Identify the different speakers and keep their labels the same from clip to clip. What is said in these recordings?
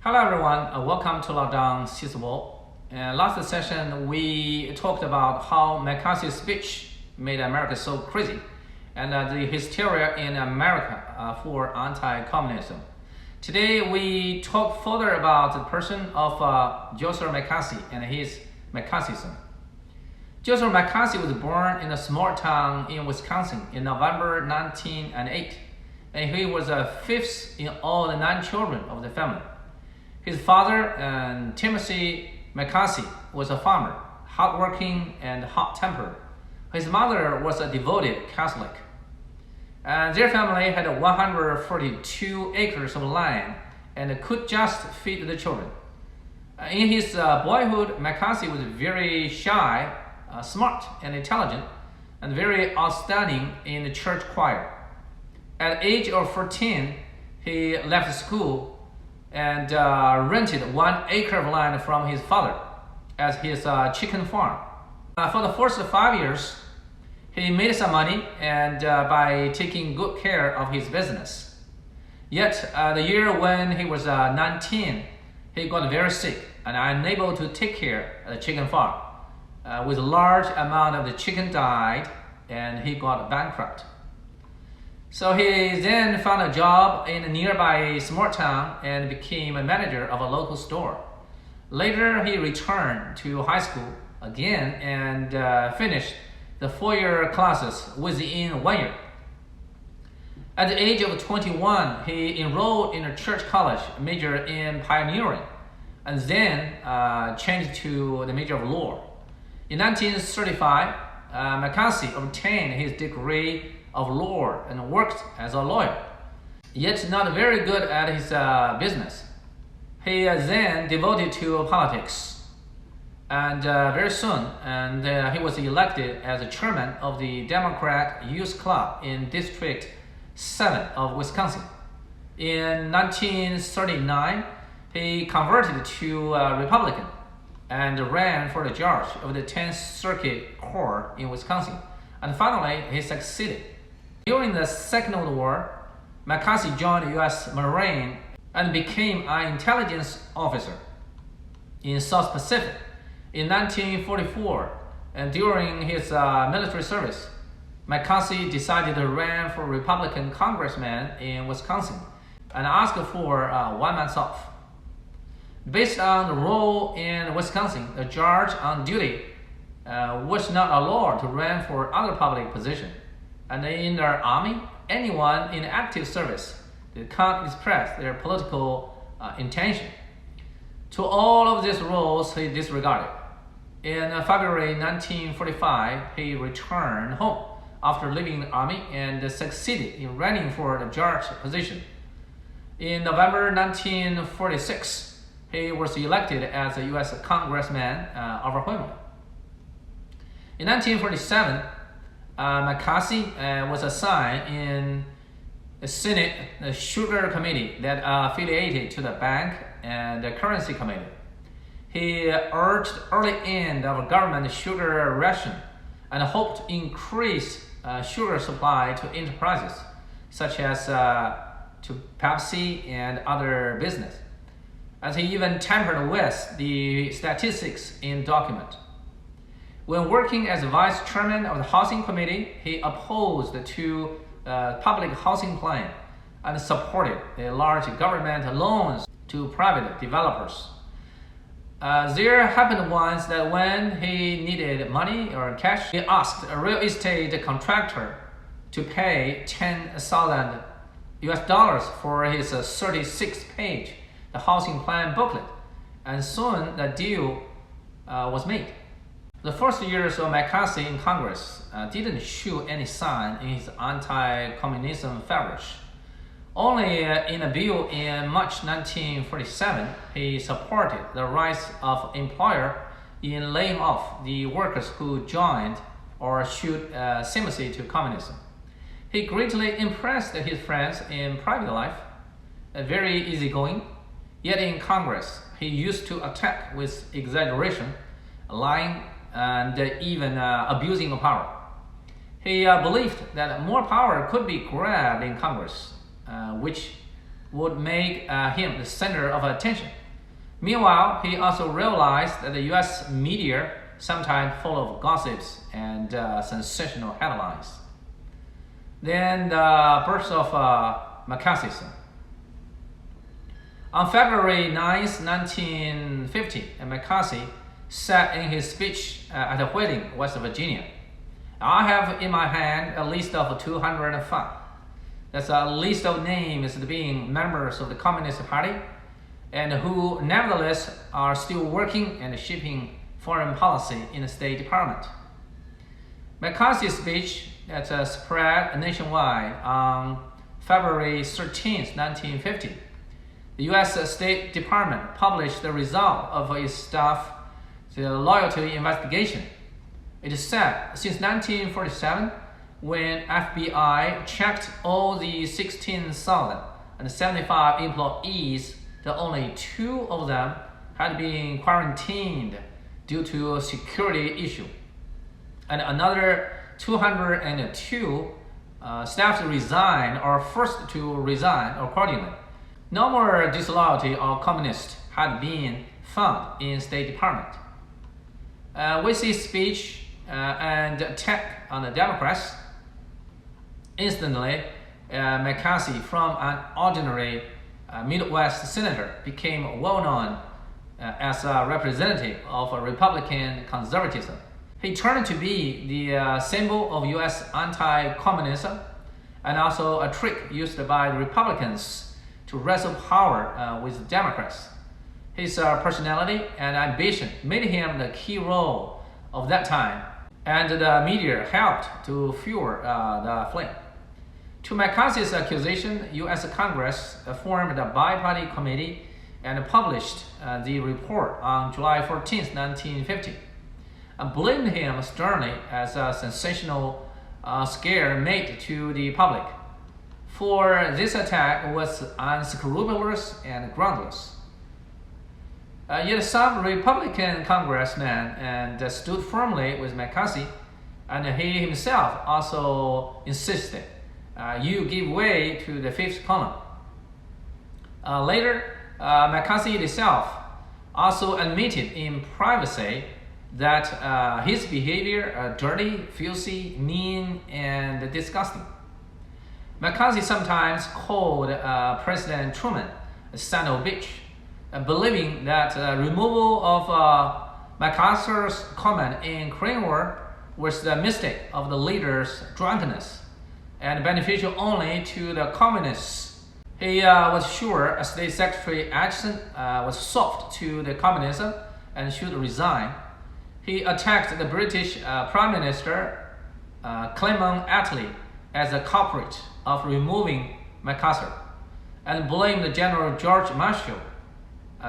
Speaker 1: Hello everyone, welcome to Lockdown Seasonal. Last session we talked about how McCarthy's speech made America so crazy and the hysteria in America for anti-communism. Today we talk further about the person of Joseph McCarthy and his McCarthyism. Joseph McCarthy was born in a small town in Wisconsin in November 1908, and he was fifth in all the 9 children of the family. His father, Timothy McCarthy, was a farmer, hardworking and hot-tempered. His mother was a devoted Catholic. And their family had 142 acres of land and could just feed the children. In his boyhood, McCarthy was very shy, smart and intelligent, and very outstanding in the church choir. At the age of 14, he left school and rented 1 acre of land from his father as his chicken farm. For the first 5 years, he made some money and by taking good care of his business. Yet, the year when he was 19, he got very sick and unable to take care of the chicken farm. With a large amount of the chicken died and he got bankrupt. So he then found a job in a nearby small town and became a manager of a local store. Later, he returned to high school again and finished the 4-year classes within 1 year. At the age of 21, he enrolled in a church college major in pioneering and then changed to the major of law. In 1935, McCarthy obtained his degree of law and worked as a lawyer, yet not very good at his business. He then devoted to politics, and very soon, he was elected as the chairman of the Democrat Youth Club in District 7 of Wisconsin. In 1939, he converted to a Republican and ran for the judge of the 10th Circuit Court in Wisconsin, and finally he succeeded. During the Second World War, McCarthy joined the U.S. Marine and became an intelligence officer in South Pacific. In 1944, and during his military service, McCarthy decided to run for Republican congressman in Wisconsin and asked for 1 month off. Based on the rule in Wisconsin, the judge on duty was not allowed to run for other public position. And in the army, anyone in active service can't express their political intention. To all of these rules, he disregarded. In February 1945, he returned home after leaving the army and succeeded in running for the judge position. In November 1946, he was elected as a U.S. congressman of Wyoming. In 1947, McCarthy was assigned in the Senate the Sugar Committee that affiliated to the Bank and the Currency Committee. He urged early end of government sugar ration and hoped to increase sugar supply to enterprises such as to Pepsi and other business. As he even tampered with the statistics in document. When working as vice chairman of the Housing Committee, he opposed to public housing plan and supported the large government loans to private developers. There happened once that when he needed money or cash, he asked a real estate contractor to pay $10,000 US for his 36-page housing plan booklet, and soon the deal was made. The first years of McCarthy in Congress didn't show any sign in his anti-communism flourish. Only in a bill in March 1947, he supported the rights of employer in laying off the workers who joined or showed sympathy to communism. He greatly impressed his friends in private life, very easygoing. Yet in Congress, he used to attack with exaggeration, lying, and even abusing of power. He believed that more power could be grabbed in Congress, which would make him the center of attention. Meanwhile, he also realized that the US media sometimes full of gossips and sensational headlines. Then the birth of McCarthyism. On February 9, 1950, McCarthy said in his speech at a wedding in West Virginia, "I have in my hand a list of 205. That's a list of names being members of the Communist Party and who nevertheless are still working and shaping foreign policy in the State Department." McCarthy's speech that spread nationwide on February 13, 1950. The U.S. State Department published the result of its staff the loyalty investigation. It said since 1947, when FBI checked all the 16,075 employees, that only 2 of them had been quarantined due to a security issue, and another 202 staff resigned or forced to resign accordingly. No more disloyalty or communist had been found in State Department. With his speech and attack on the Democrats, instantly McCarthy, from an ordinary Midwest senator, became well known as a representative of Republican conservatism. He turned to be the symbol of U.S. anti-communism and also a trick used by the Republicans to wrestle power with Democrats. His personality and ambition made him the key role of that time, and the media helped to fuel the flame. To McCarthy's accusation, U.S. Congress formed a bi-party committee and published the report on July 14, 1950, and blamed him sternly as a sensational scare made to the public. For this attack was unscrupulous and groundless. Yet some Republican congressmen stood firmly with McCarthy, and he himself also insisted, "You give way to the fifth column." Later, McCarthy himself also admitted in privacy that his behavior dirty, filthy, mean, and disgusting. McCarthy sometimes called President Truman a son of a bitch, believing that removal of MacArthur's comment in Korean War was the mistake of the leader's drunkenness and beneficial only to the communists. He was sure State Secretary Aitchison was soft to the communism and should resign. He attacked the British Prime Minister Clement Attlee as a culprit of removing MacArthur, and blamed General George Marshall,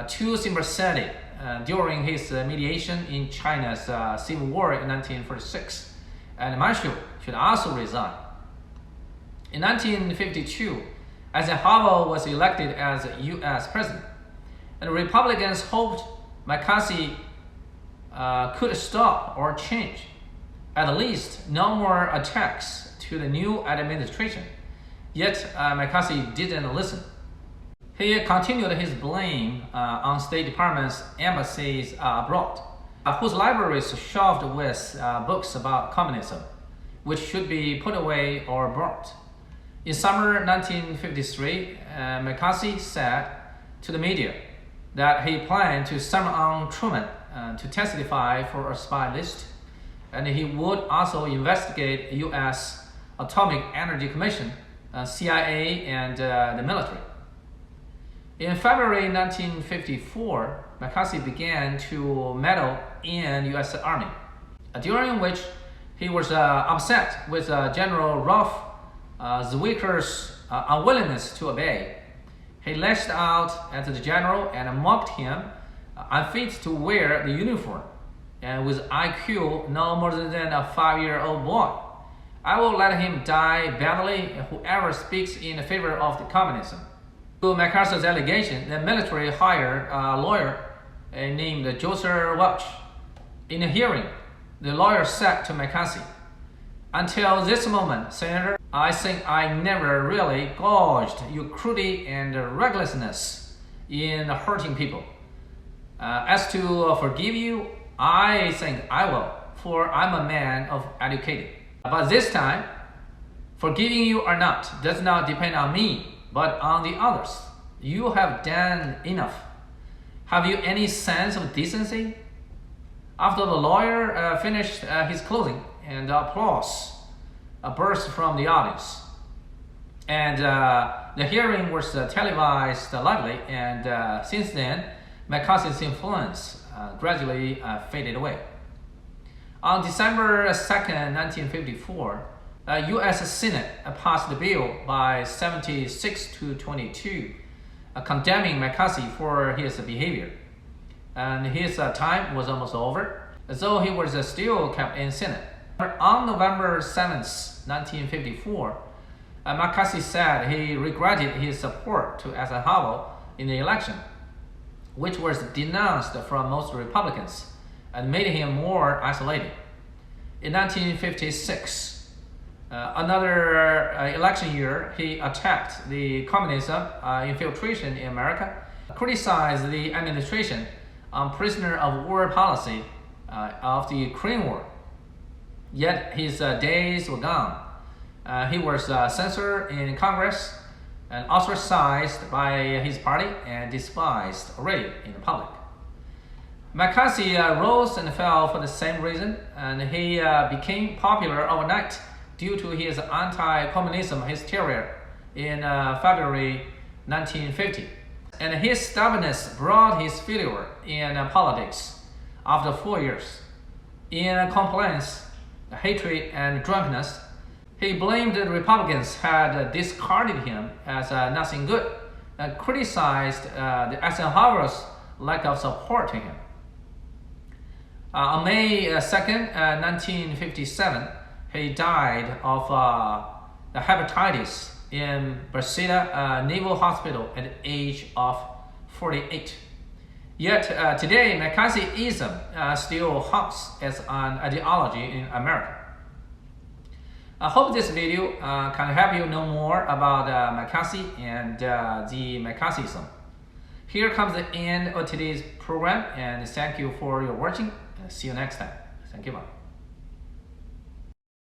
Speaker 1: too sympathetic during his mediation in China's Civil War in 1946, and Marshall should also resign. In 1952, Eisenhower was elected as U.S. President, and Republicans hoped McCarthy could stop or change, at least no more attacks to the new administration. Yet McCarthy didn't listen. He continued his blame on State Department's embassies abroad, whose libraries shoved with books about communism, which should be put away or burnt. In summer 1953, McCarthy said to the media that he planned to summon Truman to testify for a spy list, and he would also investigate U.S. Atomic Energy Commission, CIA, and the military. In February 1954, McCarthy began to meddle in U.S. Army, during which he was upset with General Ralph Zwicker's unwillingness to obey. He lashed out at the general and mocked him, unfit to wear the uniform, and with IQ no more than a 5-year-old boy. "I will let him die badly, whoever speaks in favor of the communism." To MacArthur's allegation, the military hired a lawyer named Joseph Welch. In a hearing, the lawyer said to McCarthy, Until this moment, Senator, I think I never really gauged your cruelty and recklessness in hurting people. As to forgive you, I think I will, for I'm a man of educated. But this time, forgiving you or not does not depend on me, but on the others. You have done enough. Have you any sense of decency? After the lawyer finished his closing, and applause burst from the audience. And the hearing was televised lively, and since then, McCarthy's influence gradually faded away. On December 2nd, 1954, U.S. Senate passed the bill by 76-22, condemning McCarthy for his behavior. And his time was almost over, though he was still kept in Senate. On November 7th, 1954, McCarthy said he regretted his support to Eisenhower in the election, which was denounced from most Republicans and made him more isolated. In 1956, another election year, he attacked the communism infiltration in America, criticized the administration on prisoner of war policy of the Ukraine war. Yet his days were gone. He was censored in Congress and ostracized by his party and despised already in the public. McCarthy rose and fell for the same reason, and he became popular overnight due to his anti-communism hysteria in February 1950. And his stubbornness brought his failure in politics after 4 years. In complaints, hatred, and drunkenness, he blamed the Republicans had discarded him as nothing good and criticized the Eisenhower's lack of support to him. On May 2nd, 1957, he died of hepatitis in Bethesda Naval Hospital at the age of 48. Yet today, McCarthyism still haunts as an ideology in America. I hope this video can help you know more about McCarthy and the McCarthyism. Here comes the end of today's program, and thank you for your watching. See you next time. Thank you. Bye.